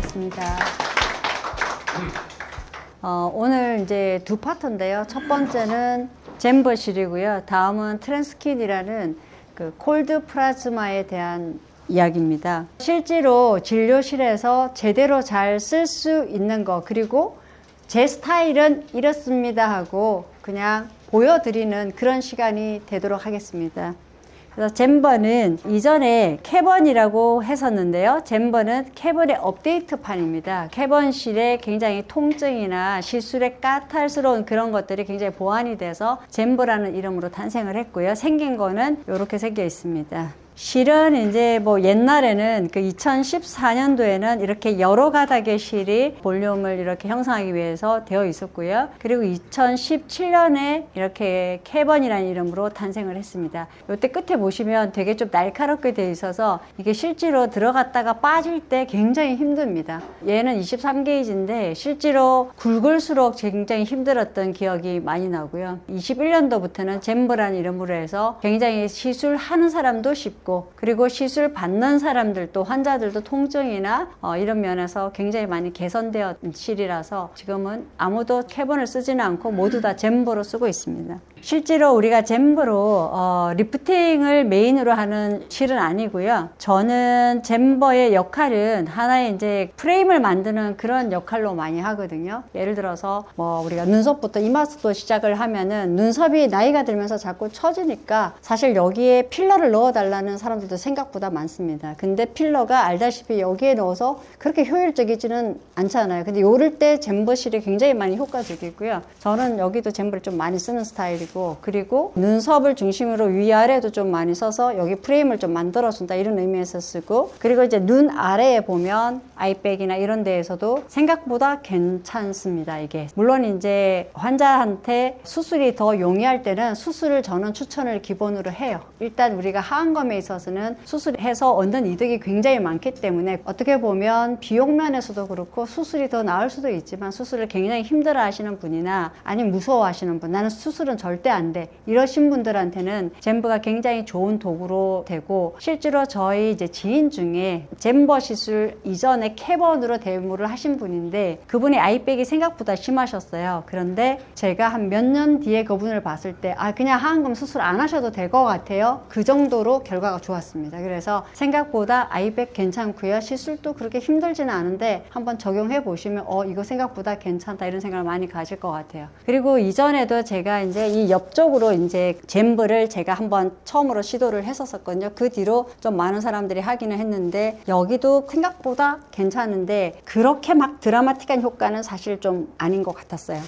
반갑습니다. 오늘 이제 두 파트인데요. 첫 번째는 잼버실이고요. 다음은 트랜스킨이라는 그 콜드 플라즈마에 대한 이야기입니다. 실제로 진료실에서 제대로 잘 쓸 수 있는 거, 그리고 제 스타일은 이렇습니다 하고 그냥 보여드리는 그런 시간이 되도록 하겠습니다. 그래서 잼버는 이전에 캐번이라고 했었는데요. 잼버는 캐번의 업데이트판입니다. 캐번실에 굉장히 통증이나 시술의 까탈스러운 그런 것들이 굉장히 보완이 돼서 잼버라는 이름으로 탄생을 했고요. 생긴 거는 이렇게 생겨 있습니다. 실은 이제 뭐 옛날에는 그 2014년도에는 이렇게 여러 가닥의 실이 볼륨을 이렇게 형성하기 위해서 되어 있었고요. 그리고 2017년에 이렇게 캐번이라는 이름으로 탄생을 했습니다. 이때 끝에 보시면 되게 좀 날카롭게 되어 있어서 이게 실제로 들어갔다가 빠질 때 굉장히 힘듭니다. 얘는 23게이지인데 실제로 굵을수록 굉장히 힘들었던 기억이 많이 나고요. 21년도부터는 잼버라는 이름으로 해서 굉장히 시술하는 사람도 쉽고, 그리고 시술 받는 사람들도, 환자들도 통증이나 이런 면에서 굉장히 많이 개선되어 실이라서 지금은 아무도 캐번을 쓰지는 않고 모두 다 잼버로 쓰고 있습니다. 실제로 우리가 잼버로 리프팅을 메인으로 하는 실은 아니고요. 저는 잼버의 역할은 하나의 이제 프레임을 만드는 그런 역할로 많이 하거든요. 예를 들어서 뭐 우리가 눈썹부터 이마부터 시작을 하면은 눈썹이 나이가 들면서 자꾸 처지니까 사실 여기에 필러를 넣어달라는 사람들도 생각보다 많습니다. 근데 필러가 알다시피 여기에 넣어서 그렇게 효율적이지는 않잖아요. 근데 요럴 때 잼버실이 굉장히 많이 효과적이고요. 저는 여기도 잼버를 좀 많이 쓰는 스타일이고, 그리고 눈썹을 중심으로 위아래도 좀 많이 써서 여기 프레임을 좀 만들어준다 이런 의미에서 쓰고, 그리고 이제 눈 아래에 보면 아이백이나 이런 데에서도 생각보다 괜찮습니다. 이게 물론 이제 환자한테 수술이 더 용이할 때는 수술을 저는 추천을 기본으로 해요. 일단 우리가 하안검에 있어서는 수술해서 얻는 이득이 굉장히 많기 때문에 어떻게 보면 비용 면에서도 그렇고 수술이 더 나을 수도 있지만, 수술을 굉장히 힘들어 하시는 분이나 아니면 무서워 하시는 분, 나는 수술은 절대 안 돼, 이러신 분들한테는 잼버가 굉장히 좋은 도구로 되고, 실제로 저희 이제 지인 중에 잼버 시술 이전에 캐번으로 데모를 하신 분인데 그분의 아이백이 생각보다 심하셨어요. 그런데 제가 한 몇 년 뒤에 그분을 봤을 때 그냥 하안검 수술 안 하셔도 될 것 같아요. 그 정도로 결과가 좋았습니다. 그래서 생각보다 아이백 괜찮고요. 시술도 그렇게 힘들지는 않은데 한번 적용해 보시면 이거 생각보다 괜찮다 이런 생각을 많이 가질 것 같아요. 그리고 이전에도 제가 이제 이 옆쪽으로 이제 잼버를 제가 한번 처음으로 시도를 했었거든요. 그 뒤로 좀 많은 사람들이 하기는 했는데 여기도 생각보다 괜찮은데 그렇게 막 드라마틱한 효과는 사실 좀 아닌 것 같았어요.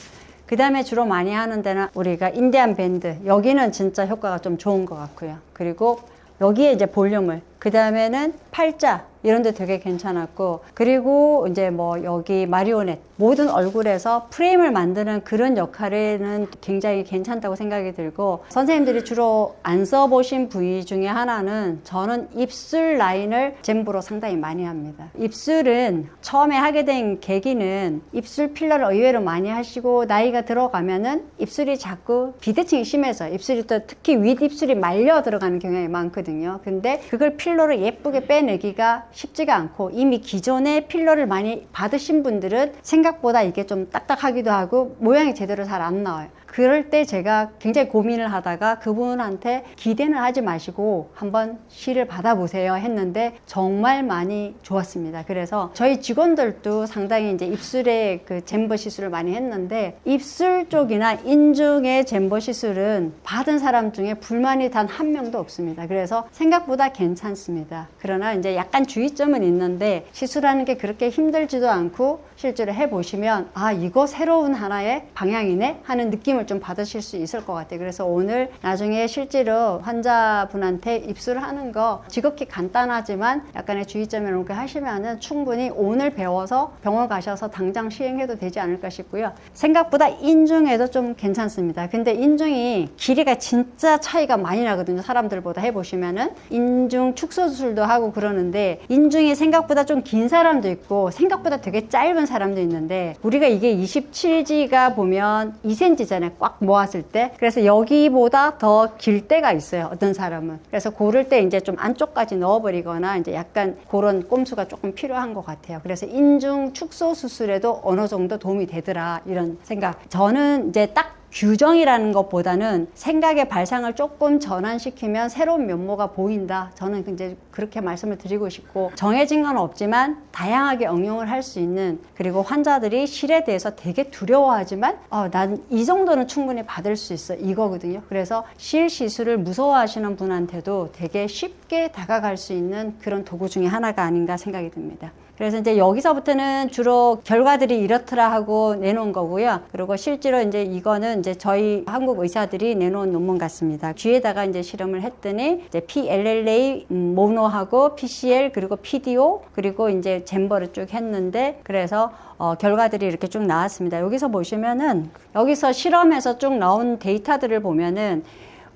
그 다음에 주로 많이 하는 데는 우리가 인디안 밴드, 여기는 진짜 효과가 좀 좋은 것 같고요. 그리고 여기에 이제 볼륨을, 그 다음에는 팔자 이런 데 되게 괜찮았고, 그리고 이제 뭐 여기 마리오넷, 모든 얼굴에서 프레임을 만드는 그런 역할에는 굉장히 괜찮다고 생각이 들고, 선생님들이 주로 안 써보신 부위 중에 하나는 저는 입술 라인을 잼버로 상당히 많이 합니다. 입술은 처음에 하게 된 계기는 입술 필러를 의외로 많이 하시고 나이가 들어가면은 입술이 자꾸 비대칭이 심해서 입술이 또 특히 윗입술이 말려 들어가는 경향이 많거든요. 근데 그걸 필러로 예쁘게 빼내기가 쉽지가 않고, 이미 기존에 필러를 많이 받으신 분들은 생각보다 이게 좀 딱딱하기도 하고 모양이 제대로 잘 안 나와요. 그럴 때 제가 굉장히 고민을 하다가 그분한테 기대는 하지 마시고 한번 실을 받아보세요 했는데 정말 많이 좋았습니다. 그래서 저희 직원들도 상당히 이제 입술에 그 잼버 시술을 많이 했는데, 입술 쪽이나 인중의 잼버 시술은 받은 사람 중에 불만이 단 한 명도 없습니다. 그래서 생각보다 괜찮습니다. 그러나 이제 약간 주의점은 있는데, 시술하는 게 그렇게 힘들지도 않고 실제로 해보시면 이거 새로운 하나의 방향이네 하는 느낌을 좀 받으실 수 있을 것 같아요. 그래서 오늘 나중에 실제로 환자분한테 입술하는 거 지극히 간단하지만 약간의 주의점을 이렇게 하시면은 충분히 오늘 배워서 병원 가셔서 당장 시행해도 되지 않을까 싶고요. 생각보다 인중에도 좀 괜찮습니다. 근데 인중이 길이가 진짜 차이가 많이 나거든요. 사람들보다 해보시면은 인중 축소 수술도 하고 그러는데, 인중이 생각보다 좀 긴 사람도 있고 생각보다 되게 짧은 사람도 있는데, 우리가 이게 27G가 보면 2cm잖아요. 안에 꽉 모았을 때. 그래서 여기보다 더 길 때가 있어요, 어떤 사람은. 그래서 고를 때 이제 좀 안쪽까지 넣어버리거나 이제 약간 그런 꼼수가 조금 필요한 것 같아요. 그래서 인중 축소 수술에도 어느 정도 도움이 되더라, 이런 생각. 저는 이제 딱 규정이라는 것보다는 생각의 발상을 조금 전환시키면 새로운 면모가 보인다. 저는 이제 그렇게 말씀을 드리고 싶고, 정해진 건 없지만 다양하게 응용을 할 수 있는, 그리고 환자들이 실에 대해서 되게 두려워하지만 난 이 정도는 충분히 받을 수 있어, 이거거든요. 그래서 실 시술을 무서워하시는 분한테도 되게 쉽게 다가갈 수 있는 그런 도구 중에 하나가 아닌가 생각이 듭니다. 그래서 이제 여기서부터는 주로 결과들이 이렇더라 하고 내놓은 거고요. 그리고 실제로 이제 이거는 이제 저희 한국 의사들이 내놓은 논문 같습니다. 뒤에다가 이제 실험을 했더니 이제 PLLA 모노하고 PCL 그리고 PDO 그리고 이제 젠버를 쭉 했는데, 그래서 결과들이 이렇게 쭉 나왔습니다. 여기서 보시면은, 여기서 실험에서 쭉 나온 데이터들을 보면은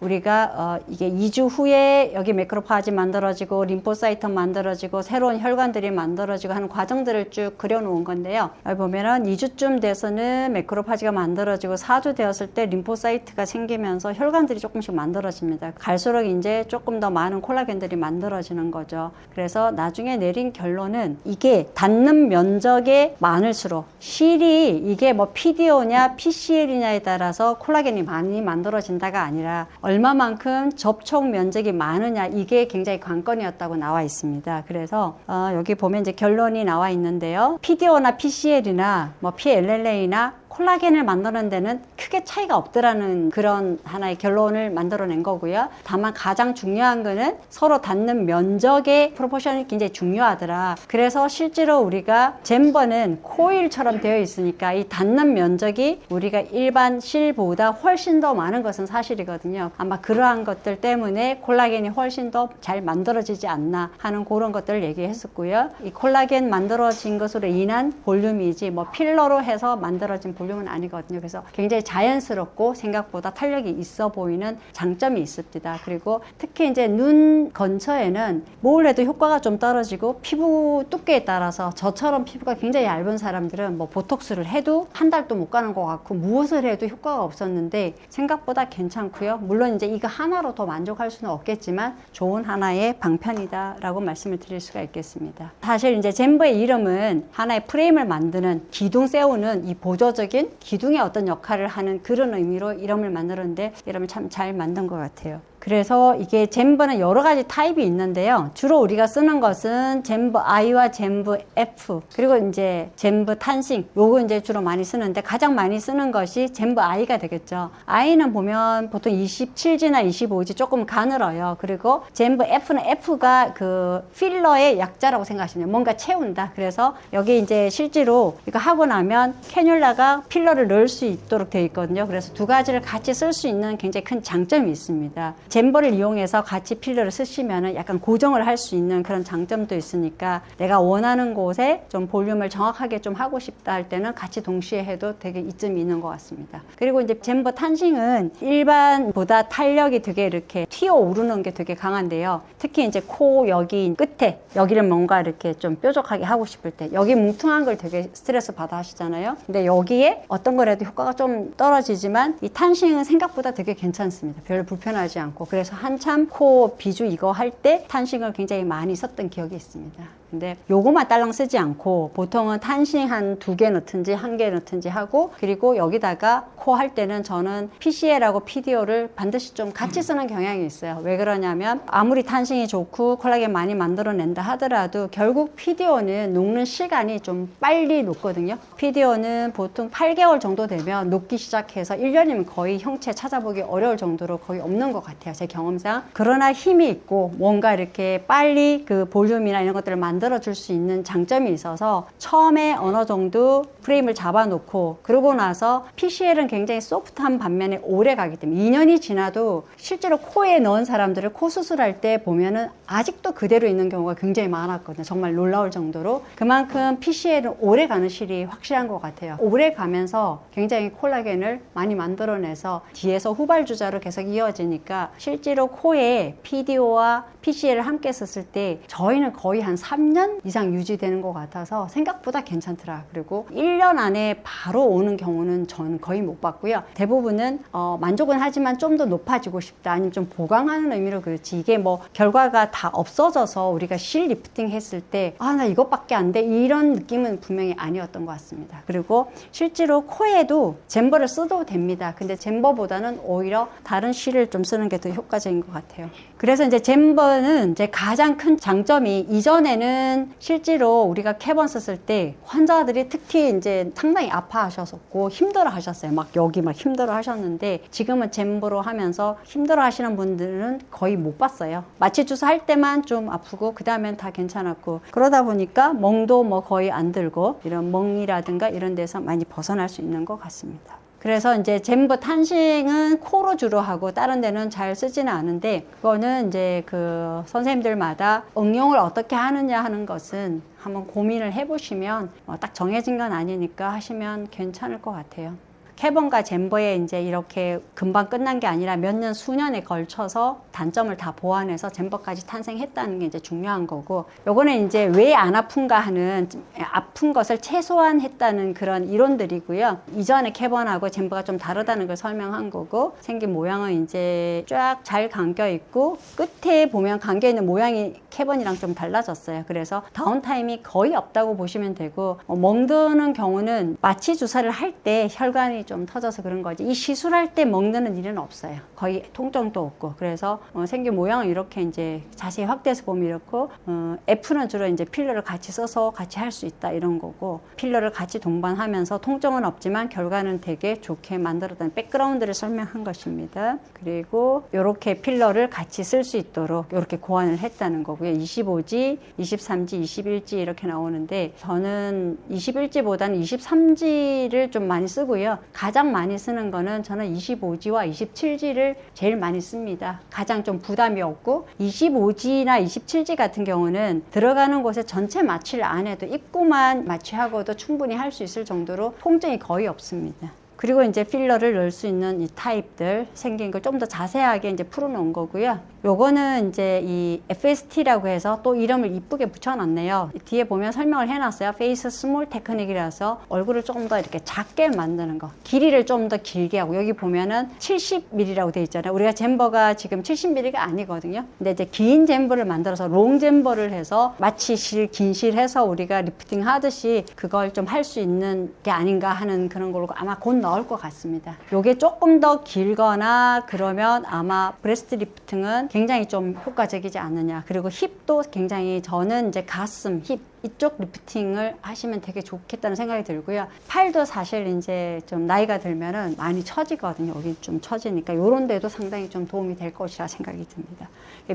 우리가 이게 2주 후에 여기 매크로파지 만들어지고 림포사이트 만들어지고 새로운 혈관들이 만들어지고 하는 과정들을 쭉 그려놓은 건데요. 여기 보면은 2주쯤 돼서는 매크로파지가 만들어지고 4주 되었을 때 림포사이트가 생기면서 혈관들이 조금씩 만들어집니다. 갈수록 이제 조금 더 많은 콜라겐들이 만들어지는 거죠. 그래서 나중에 내린 결론은 이게 닿는 면적이 많을수록, 실이 이게 뭐 PDO냐 PCL이냐에 따라서 콜라겐이 많이 만들어진다가 아니라 얼마만큼 접촉 면적이 많으냐, 이게 굉장히 관건이었다고 나와 있습니다. 그래서 여기 보면 이제 결론이 나와 있는데요. PDO나 PCL이나 뭐 PLLA나 콜라겐을 만드는 데는 크게 차이가 없더라는 그런 하나의 결론을 만들어낸 거고요. 다만 가장 중요한 거는 서로 닿는 면적의 프로포션이 굉장히 중요하더라. 그래서 실제로 우리가 젠버는 코일처럼 되어 있으니까 이 닿는 면적이 우리가 일반 실보다 훨씬 더 많은 것은 사실이거든요. 아마 그러한 것들 때문에 콜라겐이 훨씬 더 잘 만들어지지 않나 하는 그런 것들을 얘기했었고요. 이 콜라겐 만들어진 것으로 인한 볼륨이지 뭐 필러로 해서 만들어진 볼륨은 아니거든요. 그래서 굉장히 자연스럽고 생각보다 탄력이 있어 보이는 장점이 있습니다. 그리고 특히 이제 눈 근처에는 뭘 해도 효과가 좀 떨어지고, 피부 두께에 따라서 저처럼 피부가 굉장히 얇은 사람들은 뭐 보톡스를 해도 한 달도 못 가는 것 같고, 무엇을 해도 효과가 없었는데 생각보다 괜찮고요. 물론 이제 이거 하나로 더 만족할 수는 없겠지만 좋은 하나의 방편이다 라고 말씀을 드릴 수가 있겠습니다. 사실 이제 젠버의 이름은 하나의 프레임을 만드는, 기둥 세우는 이 보조적인 기둥의 어떤 역할을 하는 그런 의미로 이름을 만들었는데, 이름을 참 잘 만든 것 같아요. 그래서 이게 젠버는 여러 가지 타입이 있는데요. 주로 우리가 쓰는 것은 젠버 I와 젠버 F, 그리고 이제 젠버 탄싱, 요거 이제 주로 많이 쓰는데 가장 많이 쓰는 것이 젠버 I가 되겠죠. I는 보면 보통 27G나 25G 조금 가늘어요. 그리고 젠버 F는 F가 그 필러의 약자라고 생각하시면 뭔가 채운다. 그래서 여기 이제 실제로 이거 하고 나면 캐뉼라가 필러를 넣을 수 있도록 되어 있거든요. 그래서 두 가지를 같이 쓸 수 있는 굉장히 큰 장점이 있습니다. 젠버를 이용해서 같이 필러를 쓰시면 약간 고정을 할 수 있는 그런 장점도 있으니까, 내가 원하는 곳에 좀 볼륨을 정확하게 좀 하고 싶다 할 때는 같이 동시에 해도 되게 이점이 있는 것 같습니다. 그리고 이제 젠버 탄싱은 일반보다 탄력이 되게 이렇게 튀어 오르는 게 되게 강한데요. 특히 이제 코 여기 끝에 여기를 뭔가 이렇게 좀 뾰족하게 하고 싶을 때, 여기 뭉퉁한 걸 되게 스트레스 받아 하시잖아요. 근데 여기에 어떤 걸 해도 효과가 좀 떨어지지만 이 탄싱은 생각보다 되게 괜찮습니다. 별 불편하지 않고. 그래서 한참 코 비주 이거 할 때 탄싱을 굉장히 많이 썼던 기억이 있습니다. 근데 요거만 딸랑 쓰지 않고 보통은 탄싱 한 2개 넣든지 1개 넣든지 하고, 그리고 여기다가 코 할 때는 저는 PCL하고 PDO를 반드시 좀 같이 쓰는 경향이 있어요. 왜 그러냐면 아무리 탄싱이 좋고 콜라겐 많이 만들어낸다 하더라도 결국 PDO는 녹는 시간이 좀 빨리 녹거든요. PDO는 보통 8개월 정도 되면 녹기 시작해서 1년이면 거의 형체 찾아보기 어려울 정도로 거의 없는 것 같아요, 제 경험상. 그러나 힘이 있고 뭔가 이렇게 빨리 그 볼륨이나 이런 것들을 만들어줄 수 있는 장점이 있어서 처음에 어느 정도 프레임을 잡아놓고, 그러고 나서 PCL은 굉장히 소프트한 반면에 오래 가기 때문에 2년이 지나도 실제로 코에 넣은 사람들을 코 수술할 때 보면은 아직도 그대로 있는 경우가 굉장히 많았거든요. 정말 놀라울 정도로. 그만큼 PCL은 오래 가는 실이 확실한 것 같아요. 오래 가면서 굉장히 콜라겐을 많이 만들어내서 뒤에서 후발주자로 계속 이어지니까, 실제로 코에 PDO와 PCL을 함께 썼을 때 저희는 거의 한 3년 3년 이상 유지되는 것 같아서 생각보다 괜찮더라. 그리고 1년 안에 바로 오는 경우는 저는 거의 못 봤고요. 대부분은 만족은 하지만 좀 더 높아지고 싶다, 아니면 좀 보강하는 의미로 그렇지, 이게 뭐 결과가 다 없어져서 우리가 실 리프팅 했을 때 나 이것밖에 안 돼, 이런 느낌은 분명히 아니었던 것 같습니다. 그리고 실제로 코에도 잼버를 써도 됩니다. 근데 잼버보다는 오히려 다른 실을 좀 쓰는 게 더 효과적인 것 같아요. 그래서 이제 잼버는 이제 가장 큰 장점이, 이전에는 실제로 우리가 캐번 썼을 때 환자들이 특히 이제 상당히 아파하셨었고 힘들어 하셨어요. 막 여기 막 힘들어 하셨는데, 지금은 잼버로 하면서 힘들어 하시는 분들은 거의 못 봤어요. 마취 주사 할 때만 좀 아프고 그 다음엔 다 괜찮았고, 그러다 보니까 멍도 뭐 거의 안 들고 이런 멍이라든가 이런 데서 많이 벗어날 수 있는 것 같습니다. 그래서 이제 잼버 탄싱은 코로 주로 하고 다른 데는 잘 쓰지는 않은데, 그거는 이제 그 선생님들마다 응용을 어떻게 하느냐 하는 것은 한번 고민을 해보시면, 딱 정해진 건 아니니까 하시면 괜찮을 것 같아요. 캐번과 잼버에 이제 이렇게 금방 끝난 게 아니라 몇 년, 수년에 걸쳐서 단점을 다 보완해서 잼버까지 탄생했다는 게 이제 중요한 거고, 요거는 이제 왜 안 아픈가 하는, 아픈 것을 최소화했다는 그런 이론들이고요. 이전에 캐번하고 잼버가 좀 다르다는 걸 설명한 거고, 생긴 모양은 이제 쫙 잘 감겨 있고, 끝에 보면 감겨 있는 모양이 캐번이랑 좀 달라졌어요. 그래서 다운타임이 거의 없다고 보시면 되고, 멍드는 경우는 마취 주사를 할 때 혈관이 좀 터져서 그런 거지, 이 시술할 때 먹는 일은 없어요. 거의 통증도 없고. 그래서 생긴 모양은 이렇게 이제 자세히 확대해서 보면 이렇고, F는 주로 이제 필러를 같이 써서 같이 할 수 있다 이런 거고, 필러를 같이 동반하면서 통증은 없지만 결과는 되게 좋게 만들었다는 백그라운드를 설명한 것입니다. 그리고 이렇게 필러를 같이 쓸 수 있도록 이렇게 고안을 했다는 거고요. 25G, 23G, 21G 이렇게 나오는데, 저는 21G보다는 23G를 좀 많이 쓰고요. 가장 많이 쓰는 거는 저는 25G와 27G를 제일 많이 씁니다. 가장 좀 부담이 없고, 25G나 27G 같은 경우는 들어가는 곳에 전체 마취를 안 해도 입구만 마취하고도 충분히 할 수 있을 정도로 통증이 거의 없습니다. 그리고 이제 필러를 넣을 수 있는 이 타입들 생긴 걸 좀 더 자세하게 이제 풀어놓은 거고요. 요거는 이제 이 FST라고 해서 또 이름을 이쁘게 붙여놨네요. 뒤에 보면 설명을 해놨어요. 페이스 스몰 테크닉이라서 얼굴을 조금 더 이렇게 작게 만드는 거, 길이를 좀 더 길게 하고, 여기 보면은 70mm라고 돼 있잖아요. 우리가 잼버가 지금 70mm가 아니거든요. 근데 이제 긴 잼버를 만들어서 롱 잼버를 해서 마치 긴 실 해서 우리가 리프팅 하듯이 그걸 좀 할 수 있는 게 아닌가 하는 그런 걸로 아마 곧 나올 것 같습니다. 요게 조금 더 길거나 그러면 아마 브레스트 리프팅은 굉장히 좀 효과적이지 않느냐. 그리고 힙도 굉장히, 저는 이제 가슴, 힙 이쪽 리프팅을 하시면 되게 좋겠다는 생각이 들고요. 팔도 사실 이제 좀 나이가 들면은 많이 처지거든요. 여기 좀 처지니까 요런 데도 상당히 좀 도움이 될 것이라 생각이 듭니다.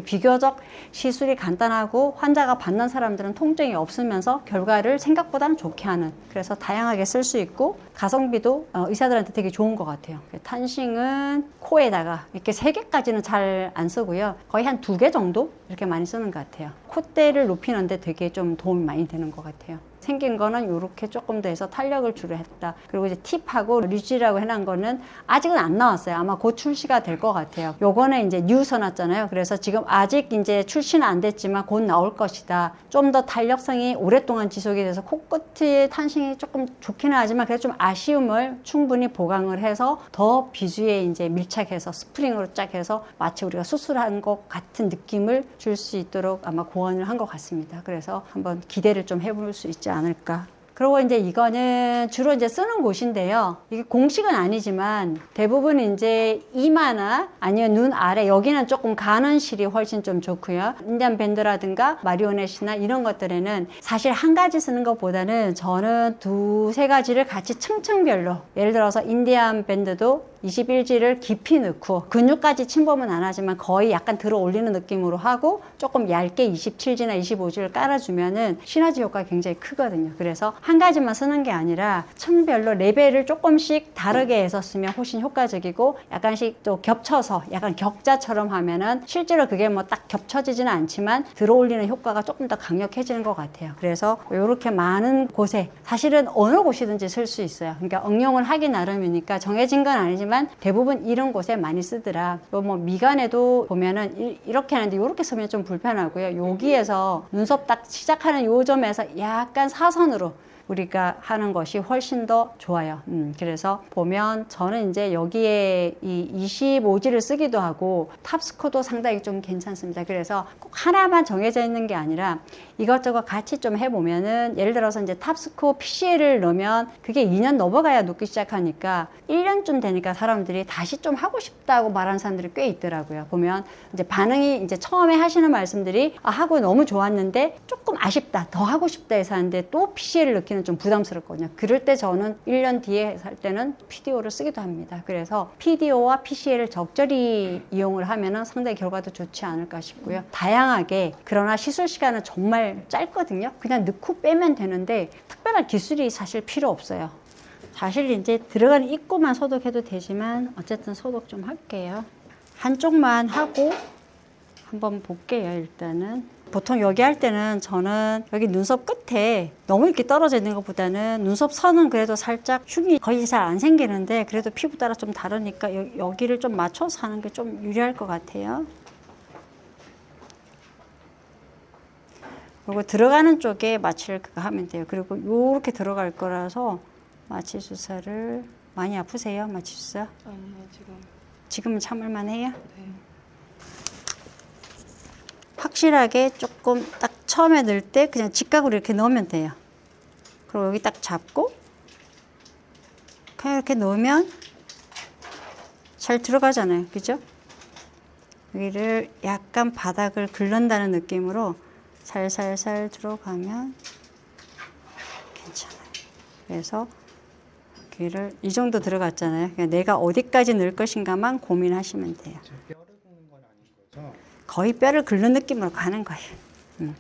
비교적 시술이 간단하고 환자가 받는 사람들은 통증이 없으면서 결과를 생각보다는 좋게 하는, 그래서 다양하게 쓸 수 있고 가성비도 의사들한테 되게 좋은 것 같아요. 탄싱은 코에다가 이렇게 3개까지는 잘 안 쓰고요. 거의 한 2개 정도 이렇게 많이 쓰는 것 같아요. 콧대를 높이는데 되게 좀 도움이 많이 되는 것 같아요. 생긴 거는 이렇게 조금 더 해서 탄력을 주로 했다. 그리고 이제 팁하고 류지라고 해놓은 거는 아직은 안 나왔어요. 아마 곧 출시가 될 것 같아요. 요거는 이제 뉴 써놨잖아요. 그래서 지금 아직 이제 출시는 안 됐지만 곧 나올 것이다. 좀 더 탄력성이 오랫동안 지속이 돼서 코끝의 탄싱이 조금 좋기는 하지만 그래도 좀 아쉬움을 충분히 보강을 해서 더 비주에 이제 밀착해서 스프링으로 쫙 해서 마치 우리가 수술한 것 같은 느낌을 줄 수 있도록 아마 고안을 한 것 같습니다. 그래서 한번 기대를 좀 해볼 수 있지 않을까. 그리고 이제 이거는 주로 이제 쓰는 곳인데요. 이게 공식은 아니지만 대부분 이제 이마나 아니면 눈 아래, 여기는 조금 가는 실이 훨씬 좀 좋고요. 인디안 밴드라든가 마리오넷이나 이런 것들에는 사실 한 가지 쓰는 것보다는 저는 2-3가지를 같이 층층별로, 예를 들어서 인디안 밴드도 21G를 깊이 넣고 근육까지 침범은 안 하지만 거의 약간 들어 올리는 느낌으로 하고 조금 얇게 27G나 25G를 깔아주면은 시너지 효과가 굉장히 크거든요. 그래서 한 가지만 쓰는 게 아니라 층별로 레벨을 조금씩 다르게 해서 쓰면 훨씬 효과적이고, 약간씩 또 겹쳐서 약간 격자처럼 하면은 실제로 그게 뭐 딱 겹쳐지지는 않지만 들어 올리는 효과가 조금 더 강력해지는 것 같아요. 그래서 이렇게 많은 곳에 사실은 어느 곳이든지 쓸 수 있어요. 그러니까 응용을 하기 나름이니까 정해진 건 아니지만 하지만 대부분 이런 곳에 많이 쓰더라. 또 뭐 미간에도 보면은 이렇게 하는데 이렇게 서면 좀 불편하고요. 여기에서 눈썹 딱 시작하는 요 점에서 약간 사선으로 우리가 하는 것이 훨씬 더 좋아요. 그래서 보면 저는 이제 여기에 이 25G를 쓰기도 하고 탑스코도 상당히 좀 괜찮습니다. 그래서 꼭 하나만 정해져 있는 게 아니라 이것저것 같이 좀 해보면은 예를 들어서 이제 탑스코 PCL을 넣으면 그게 2년 넘어가야 녹기 시작하니까 1년쯤 되니까 사람들이 다시 좀 하고 싶다고 말하는 사람들이 꽤 있더라고요. 보면 이제 반응이 이제 처음에 하시는 말씀들이 하고 너무 좋았는데 조금 아쉽다, 더 하고 싶다 해서 하는데 또 PCL을 넣기는 좀 부담스럽거든요. 그럴 때 저는 1년 뒤에 살 때는 PDO를 쓰기도 합니다. 그래서 PDO와 PCL을 적절히 이용을 하면은 상당히 결과도 좋지 않을까 싶고요. 다양하게, 그러나 시술 시간은 정말 짧거든요. 그냥 넣고 빼면 되는데 특별한 기술이 사실 필요 없어요. 사실 이제 들어가는 입구만 소독해도 되지만 어쨌든 소독 좀 할게요. 한쪽만 하고 한번 볼게요. 일단은 보통 여기 할 때는 저는 여기 눈썹 끝에 너무 이렇게 떨어져 있는 것보다는 눈썹 선은 그래도 살짝 흉이 거의 잘 안 생기는데 그래도 피부 따라 좀 다르니까 여기를 좀 맞춰서 하는 게 좀 유리할 것 같아요. 그리고 들어가는 쪽에 마취를 그거 하면 돼요. 그리고 이렇게 들어갈 거라서 마취 주사를 많이 아프세요? 마취 주사? 아니요, 지금은 참을만 해요? 네. 확실하게 조금 딱 처음에 넣을 때 그냥 직각으로 이렇게 넣으면 돼요. 그리고 여기 딱 잡고 그냥 이렇게 넣으면 잘 들어가잖아요. 그죠? 여기를 약간 바닥을 긁는다는 느낌으로 살살살 들어가면 괜찮아요. 그래서 여기를 이 정도 들어갔잖아요. 그냥 내가 어디까지 넣을 것인가만 고민하시면 돼요. 뼈를 굽는 건 아닌 거죠? 거의 뼈를 긁는 느낌으로 가는 거예요.